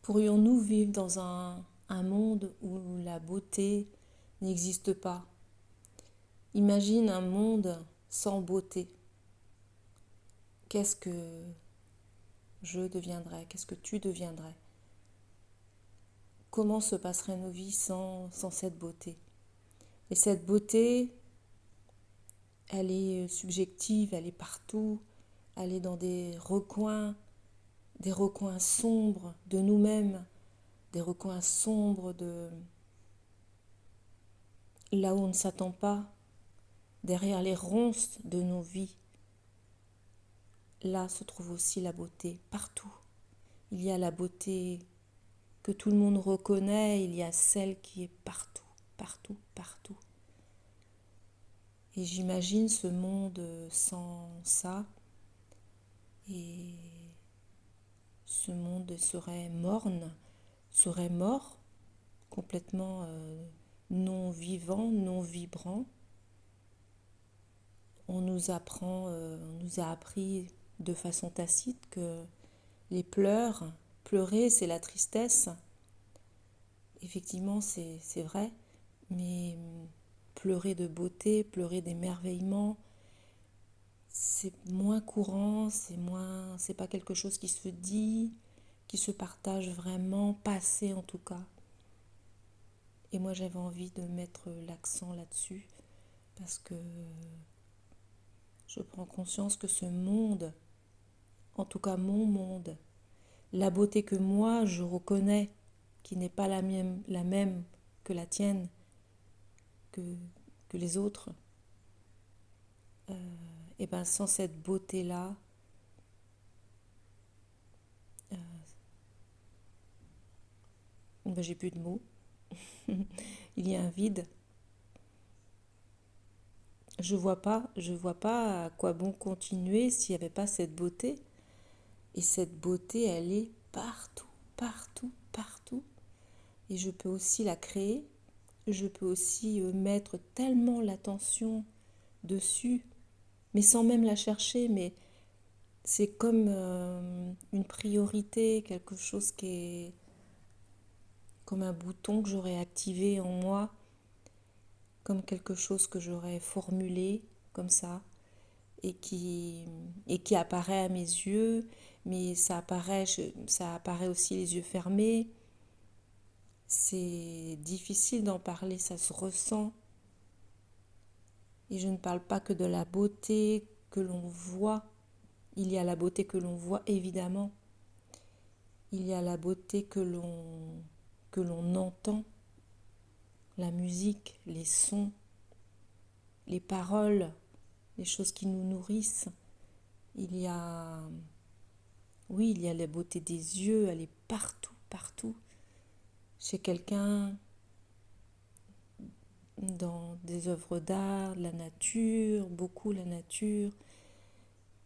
Pourrions-nous vivre dans un monde où la beauté n'existe pas? Imagine un monde sans beauté. Qu'est-ce que je deviendrais? Qu'est-ce que tu deviendrais? Comment se passeraient nos vies sans cette beauté? Et cette beauté, elle est subjective, elle est partout, elle est dans des recoins sombres de nous-mêmes, des recoins sombres de là où on ne s'attend pas, derrière les ronces de nos vies. Là se trouve aussi la beauté, partout. Il y a la beauté que tout le monde reconnaît, il y a celle qui est partout, partout, partout. Et j'imagine ce monde sans ça, et ce monde serait morne, serait mort, complètement non vivant, non vibrant. On nous a appris de façon tacite que les pleurer c'est la tristesse. Effectivement c'est vrai, mais pleurer de beauté, pleurer d'émerveillement, c'est moins courant, c'est pas quelque chose qui se dit, qui se partage vraiment, pas assez en tout cas. Et moi j'avais envie de mettre l'accent là-dessus parce que je prends conscience que ce monde, en tout cas mon monde, la beauté que moi je reconnais, qui n'est pas la même que la tienne, que, que les autres, et ben sans cette beauté-là, ben j'ai plus de mots. Il y a un vide. Je vois pas à quoi bon continuer s'il n'y avait pas cette beauté. Et cette beauté, elle est partout, partout, partout. Et je peux aussi la créer. Je peux aussi mettre tellement l'attention dessus, mais sans même la chercher. Mais c'est comme une priorité, quelque chose qui est comme un bouton que j'aurais activé en moi, comme quelque chose que j'aurais formulé comme ça, et qui apparaît à mes yeux, mais ça apparaît aussi les yeux fermés. C'est difficile d'en parler, ça se ressent. Et je ne parle pas que de la beauté que l'on voit. Il y a la beauté que l'on voit, évidemment. Il y a la beauté que l'on entend, la musique, les sons, les paroles, les choses qui nous nourrissent. Il y a, oui, il y a la beauté des yeux, elle est partout, partout. Chez quelqu'un, dans des œuvres d'art, la nature, beaucoup la nature.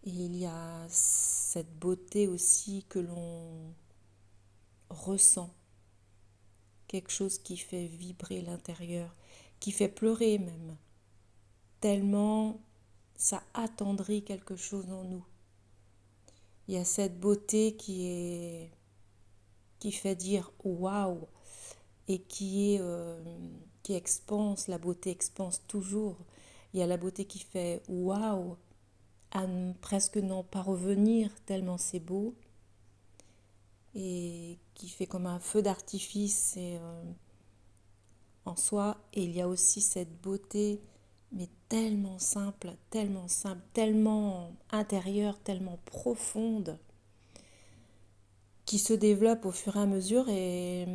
Et il y a cette beauté aussi que l'on ressent, quelque chose qui fait vibrer l'intérieur, qui fait pleurer même, tellement ça attendrit quelque chose en nous. Il y a cette beauté qui fait dire waouh, et qui expanse, la beauté expanse toujours. Il y a la beauté qui fait waouh, à presque n'en pas revenir tellement c'est beau, et qui fait comme un feu d'artifice en soi. Et il y a aussi cette beauté, mais tellement simple, tellement intérieure, tellement profonde, qui se développe au fur et à mesure, et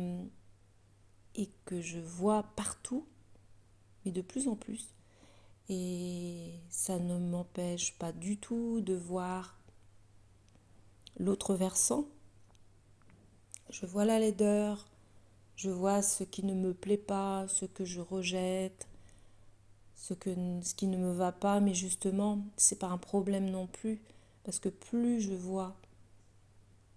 que je vois partout, mais de plus en plus. Et ça ne m'empêche pas du tout de voir l'autre versant. Je vois la laideur, je vois ce qui ne me plaît pas, ce que je rejette, ce qui ne me va pas, mais justement, c'est pas un problème non plus, parce que plus je vois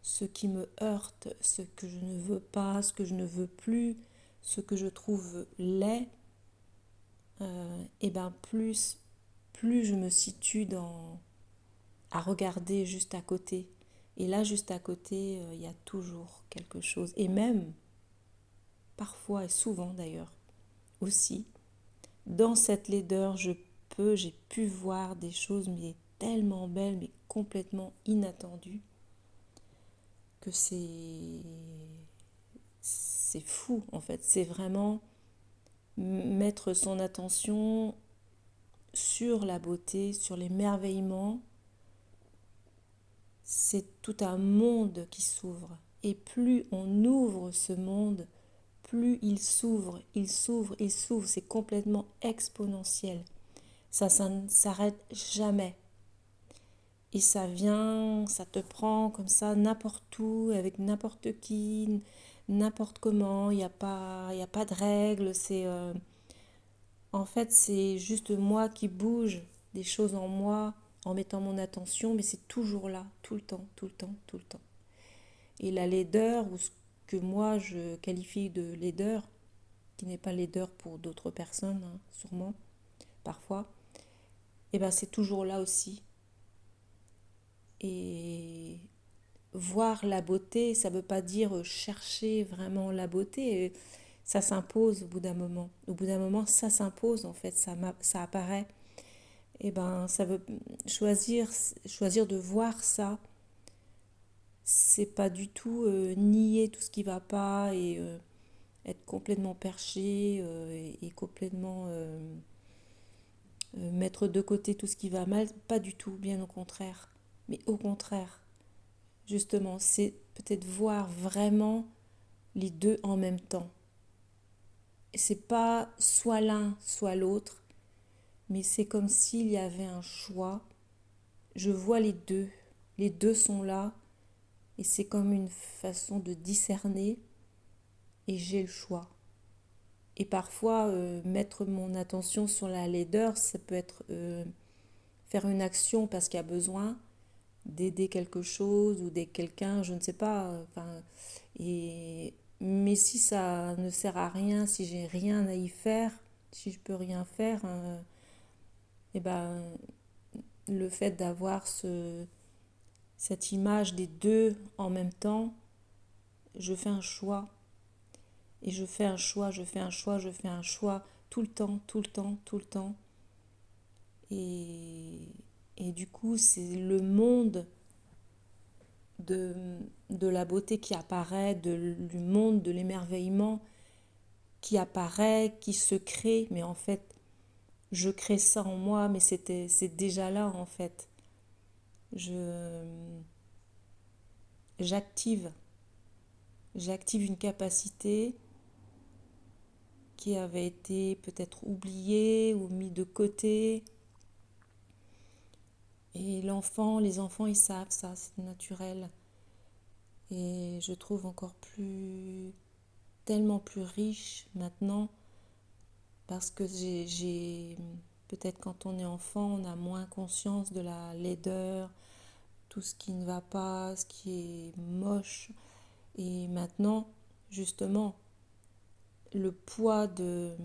ce qui me heurte, ce que je ne veux pas, ce que je ne veux plus, ce que je trouve laid, et ben plus je me situe à regarder juste à côté, Et là, juste à côté, il y a toujours quelque chose. Et même, parfois et souvent d'ailleurs, aussi, dans cette laideur, j'ai pu voir des choses, mais tellement belles, mais complètement inattendues, que c'est fou en fait. C'est vraiment mettre son attention sur la beauté, sur l'émerveillement. C'est tout un monde qui s'ouvre. Et plus on ouvre ce monde, plus il s'ouvre, il s'ouvre, il s'ouvre. C'est complètement exponentiel. Ça ne s'arrête jamais. Et ça vient, ça te prend comme ça n'importe où, avec n'importe qui, n'importe comment. Il y a pas de règles. En fait, c'est juste moi qui bouge des choses en moi en mettant mon attention, mais c'est toujours là, tout le temps, tout le temps, tout le temps. Et la laideur, ou ce que moi je qualifie de laideur, qui n'est pas laideur pour d'autres personnes, hein, sûrement, parfois, et ben c'est toujours là aussi. Et voir la beauté, ça ne veut pas dire chercher vraiment la beauté. Ça s'impose au bout d'un moment. Au bout d'un moment, ça s'impose en fait, ça apparaît. Et ben, ça veut choisir de voir ça. C'est pas du tout nier tout ce qui va pas et être complètement perché et complètement mettre de côté tout ce qui va mal. Pas du tout, bien au contraire. Mais au contraire, justement, c'est peut-être voir vraiment les deux en même temps. Et c'est pas soit l'un, soit l'autre, mais c'est comme s'il y avait un choix. Je vois les deux sont là, et c'est comme une façon de discerner, et j'ai le choix. Et parfois, mettre mon attention sur la laideur, ça peut être faire une action parce qu'il y a besoin d'aider quelque chose ou d'aider quelqu'un, je ne sais pas. Enfin, mais si ça ne sert à rien, si j'ai rien à y faire, si je peux rien faire, et ben le fait d'avoir cette image des deux en même temps, je fais un choix. Et je fais un choix, je fais un choix, je fais un choix tout le temps, tout le temps, tout le temps. Et, et du coup, c'est le monde de, de la beauté qui apparaît, du monde de l'émerveillement qui apparaît, qui se crée. Mais en fait, je crée ça en moi, mais c'est déjà là en fait. Je, j'active, j'active une capacité qui avait été peut-être oubliée ou mis de côté. Et les enfants, ils savent ça, c'est naturel. Et je trouve encore tellement plus riche maintenant, parce que peut-être quand on est enfant, on a moins conscience de la laideur, tout ce qui ne va pas, ce qui est moche. Et maintenant, justement, le poids de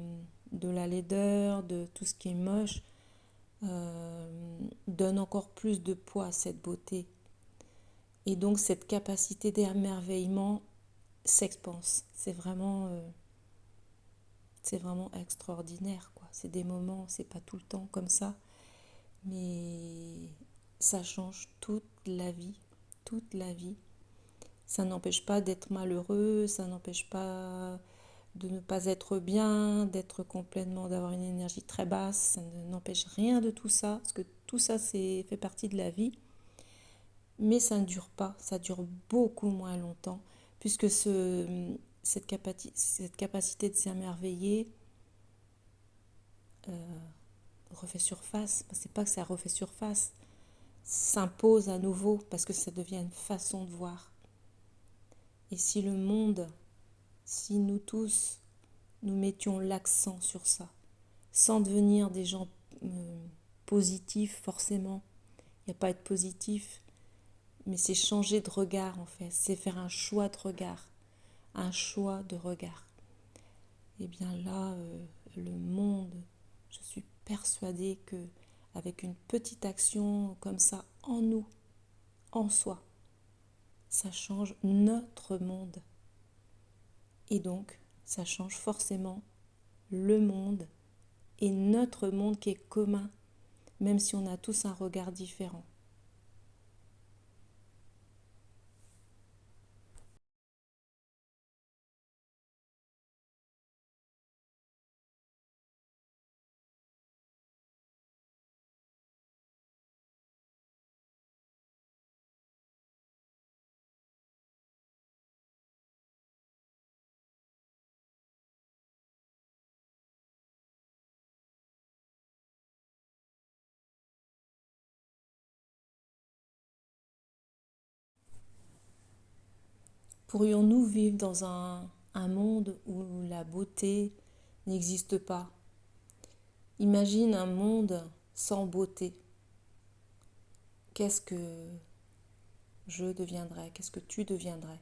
la laideur, de tout ce qui est moche, donne encore plus de poids à cette beauté. Et donc cette capacité d'émerveillement s'expanse. C'est vraiment extraordinaire, quoi. C'est des moments, c'est pas tout le temps comme ça, mais ça change toute la vie, toute la vie. Ça n'empêche pas d'être malheureux, ça n'empêche pas de ne pas être bien, d'avoir une énergie très basse, ça n'empêche rien de tout ça, parce que tout ça fait partie de la vie. Mais ça ne dure pas, ça dure beaucoup moins longtemps, puisque cette capacité de s'émerveiller refait surface. C'est pas que ça refait surface, s'impose à nouveau, parce que ça devient une façon de voir. Et si le monde, si nous tous, nous mettions l'accent sur ça, sans devenir des gens positifs forcément, il n'y a pas à être positif, mais c'est changer de regard en fait, c'est faire un choix de regard, un choix de regard. Et bien là, le monde, je suis persuadée que avec une petite action comme ça en nous, en soi, ça change notre monde. Et donc, ça change forcément le monde et notre monde qui est commun, même si on a tous un regard différent. Pourrions-nous vivre dans un monde où la beauté n'existe pas? Imagine un monde sans beauté. Qu'est-ce que je deviendrais? Qu'est-ce que tu deviendrais?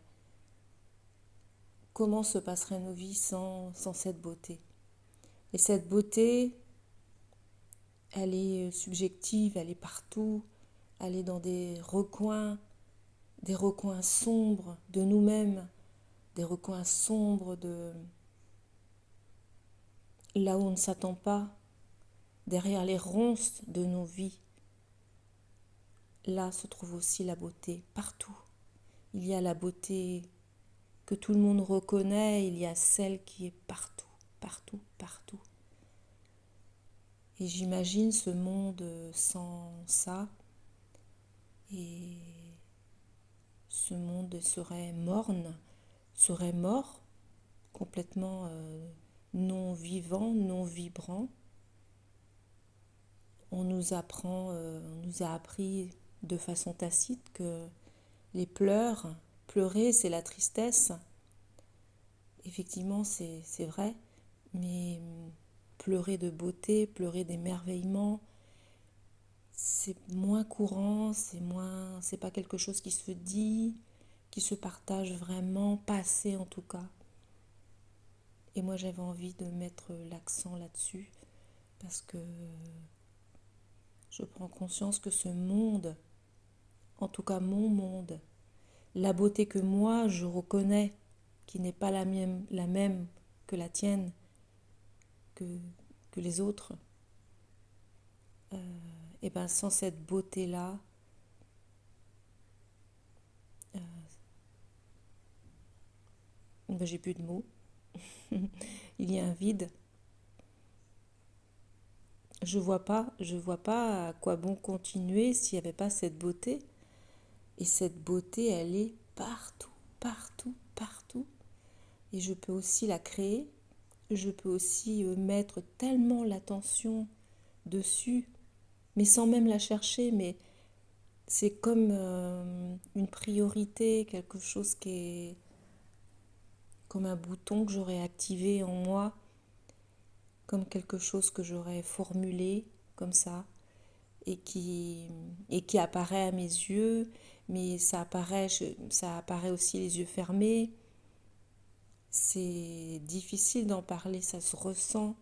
Comment se passeraient nos vies sans cette beauté? Et cette beauté, elle est subjective, elle est partout, elle est dans des recoins sombres de nous-mêmes, des recoins sombres de là où on ne s'attend pas, derrière les ronces de nos vies. Là se trouve aussi la beauté, partout. Il y a la beauté que tout le monde reconnaît, il y a celle qui est partout, partout, partout. Et j'imagine ce monde sans ça, et ce monde serait morne, serait mort, complètement non vivant, non vibrant. On nous a appris de façon tacite que les pleurer c'est la tristesse. Effectivement, c'est vrai, mais pleurer de beauté, pleurer d'émerveillement, c'est moins courant, c'est pas quelque chose qui se dit, qui se partage vraiment, pas assez en tout cas. Et moi j'avais envie de mettre l'accent là-dessus parce que je prends conscience que ce monde, en tout cas mon monde, la beauté que moi je reconnais, qui n'est pas la même que la tienne, que, que les autres, et ben sans cette beauté-là, ben j'ai plus de mots. Il y a un vide. Je vois pas à quoi bon continuer s'il n'y avait pas cette beauté. Et cette beauté, elle est partout, partout, partout. Et je peux aussi la créer. Je peux aussi mettre tellement l'attention dessus, mais sans même la chercher. Mais c'est comme une priorité, quelque chose qui est comme un bouton que j'aurais activé en moi, comme quelque chose que j'aurais formulé comme ça et qui apparaît à mes yeux, mais ça apparaît aussi les yeux fermés. C'est difficile d'en parler, ça se ressent.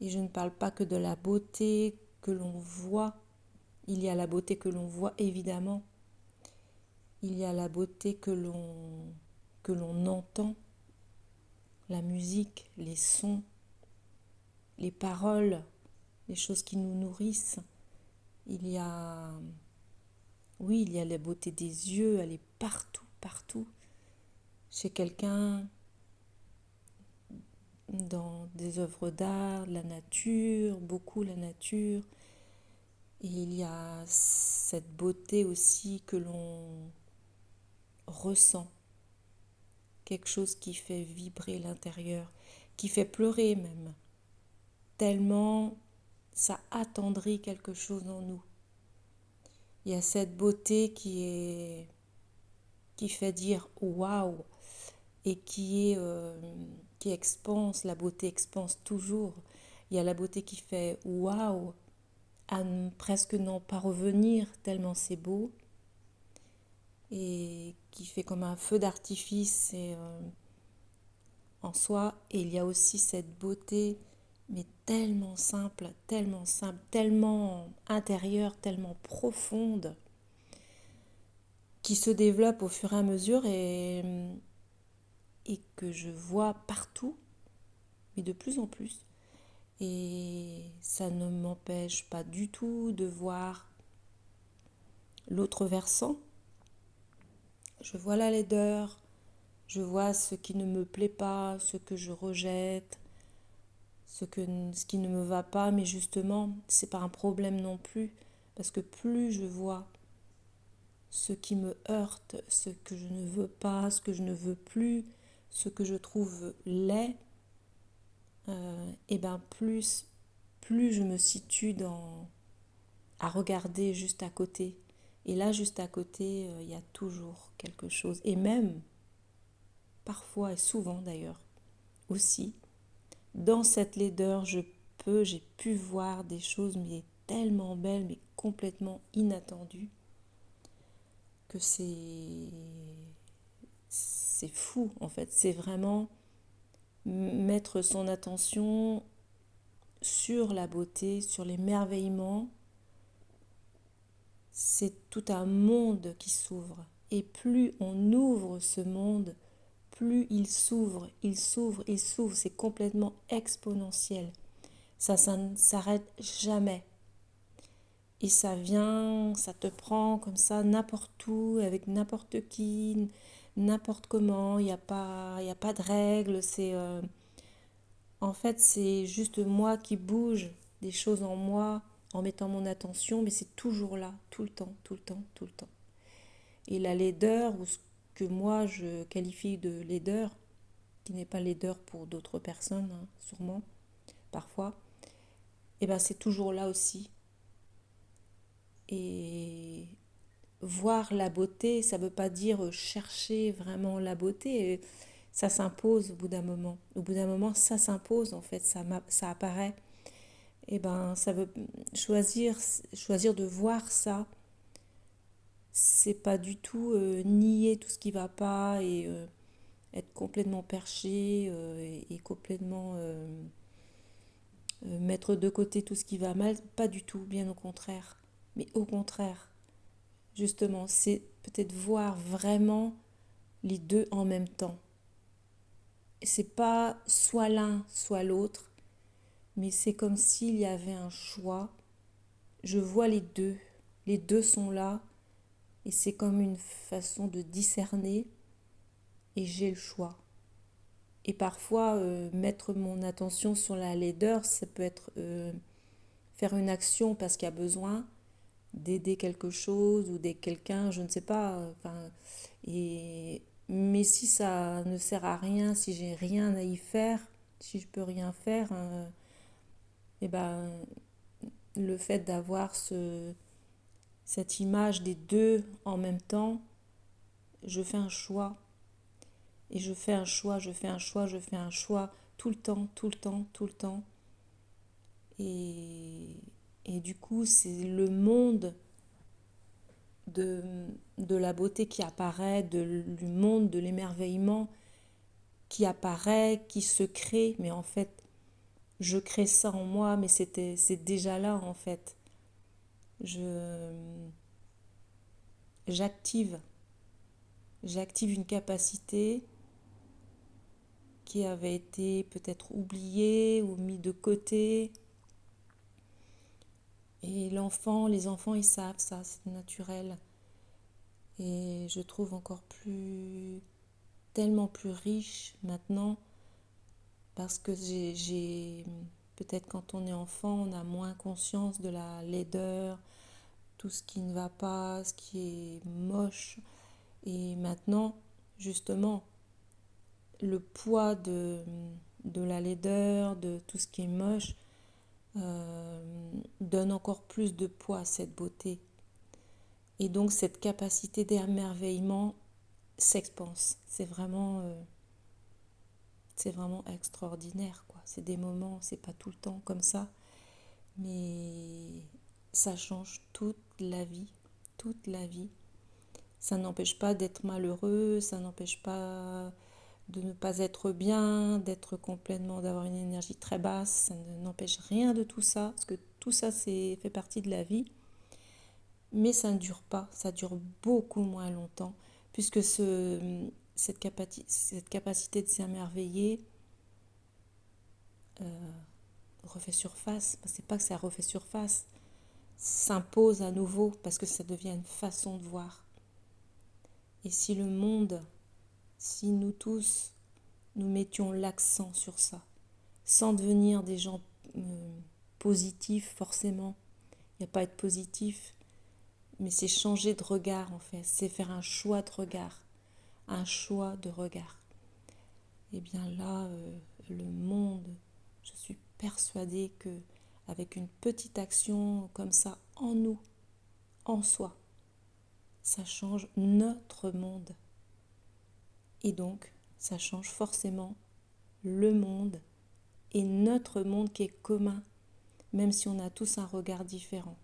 Et je ne parle pas que de la beauté que l'on voit. Il y a la beauté que l'on voit évidemment. Il y a la beauté que l'on entend, la musique, les sons, les paroles, les choses qui nous nourrissent. Il y a Oui, il y a la beauté des yeux, elle est partout, partout. Chez quelqu'un, dans des œuvres d'art, la nature, beaucoup la nature. Et il y a cette beauté aussi que l'on ressent. Quelque chose qui fait vibrer l'intérieur, qui fait pleurer même. Tellement ça attendrit quelque chose en nous. Il y a cette beauté qui fait dire waouh et qui expanse, la beauté expanse toujours. Il y a la beauté qui fait waouh, à presque n'en pas revenir tellement c'est beau, et qui fait comme un feu d'artifice en soi. Et il y a aussi cette beauté, mais tellement simple, tellement intérieure, tellement profonde, qui se développe au fur et à mesure et que je vois partout, mais de plus en plus. Et ça ne m'empêche pas du tout de voir l'autre versant. Je vois la laideur, je vois ce qui ne me plaît pas, ce que je rejette, ce qui ne me va pas, mais justement, c'est pas un problème non plus, parce que plus je vois ce qui me heurte, ce que je ne veux pas, ce que je ne veux plus, ce que je trouve laid, et ben plus je me situe à regarder juste à côté. Et là, juste à côté, il y a toujours quelque chose. Et même, parfois et souvent d'ailleurs, aussi, dans cette laideur, j'ai pu voir des choses mais tellement belles, mais complètement inattendues, que c'est fou en fait. C'est vraiment mettre son attention sur la beauté, sur l'émerveillement. C'est tout un monde qui s'ouvre. Et plus on ouvre ce monde, plus il s'ouvre, il s'ouvre, il s'ouvre. C'est complètement exponentiel. Ça ne s'arrête jamais. Et ça vient, ça te prend comme ça n'importe où, avec n'importe qui, n'importe comment. Il y a pas de règles. En fait, c'est juste moi qui bouge des choses en moi en mettant mon attention, mais c'est toujours là, tout le temps, tout le temps, tout le temps. Et la laideur, ou ce que moi je qualifie de laideur, qui n'est pas laideur pour d'autres personnes, hein, sûrement, parfois, et ben c'est toujours là aussi. Et voir la beauté, ça ne veut pas dire chercher vraiment la beauté. Ça s'impose au bout d'un moment. Au bout d'un moment, ça s'impose en fait, ça apparaît. Et ben, ça veut choisir de voir ça. C'est pas du tout nier tout ce qui va pas et être complètement perché et complètement mettre de côté tout ce qui va mal. Pas du tout, bien au contraire. Mais au contraire, justement, c'est peut-être voir vraiment les deux en même temps. Et c'est pas soit l'un, soit l'autre, mais c'est comme s'il y avait un choix. Je vois les deux. Les deux sont là. Et c'est comme une façon de discerner. Et j'ai le choix. Et parfois, mettre mon attention sur la laideur, ça peut être faire une action parce qu'il y a besoin d'aider quelque chose ou d'aider quelqu'un, je ne sais pas. Enfin, mais si ça ne sert à rien, si j'ai rien à y faire, si je peux rien faire, et ben, le fait d'avoir cette image des deux en même temps, je fais un choix. Et je fais un choix, je fais un choix, je fais un choix tout le temps, tout le temps, tout le temps. Et, et du coup, c'est le monde de, de la beauté qui apparaît, du monde de l'émerveillement qui apparaît, qui se crée. Mais en fait, je crée ça en moi, mais c'est déjà là en fait. Je, j'active, j'active une capacité qui avait été peut-être oubliée ou mis de côté. Et les enfants, ils savent ça, c'est naturel. Et je trouve encore tellement plus riche maintenant, parce que peut-être quand on est enfant, on a moins conscience de la laideur, tout ce qui ne va pas, ce qui est moche. Et maintenant, justement, le poids de la laideur, de tout ce qui est moche, donne encore plus de poids à cette beauté. Et donc cette capacité d'émerveillement s'expanse. C'est vraiment extraordinaire, quoi. C'est des moments, c'est pas tout le temps comme ça, mais ça change toute la vie, toute la vie. Ça n'empêche pas d'être malheureux, ça n'empêche pas de ne pas être bien, d'avoir une énergie très basse, ça n'empêche rien de tout ça, parce que tout ça fait partie de la vie. mais ça ne dure pas, ça dure beaucoup moins longtemps, puisque cette capacité de s'émerveiller refait surface. C'est pas que ça refait surface, s'impose à nouveau parce que ça devient une façon de voir. Et si le monde, si nous tous, nous mettions l'accent sur ça, sans devenir des gens positifs forcément, il n'y a pas à être positif, mais c'est changer de regard en fait, c'est faire un choix de regard, un choix de regard. Et bien là, le monde, je suis persuadée que avec une petite action comme ça en nous, en soi, ça change notre monde. Et donc, ça change forcément le monde et notre monde qui est commun, même si on a tous un regard différent.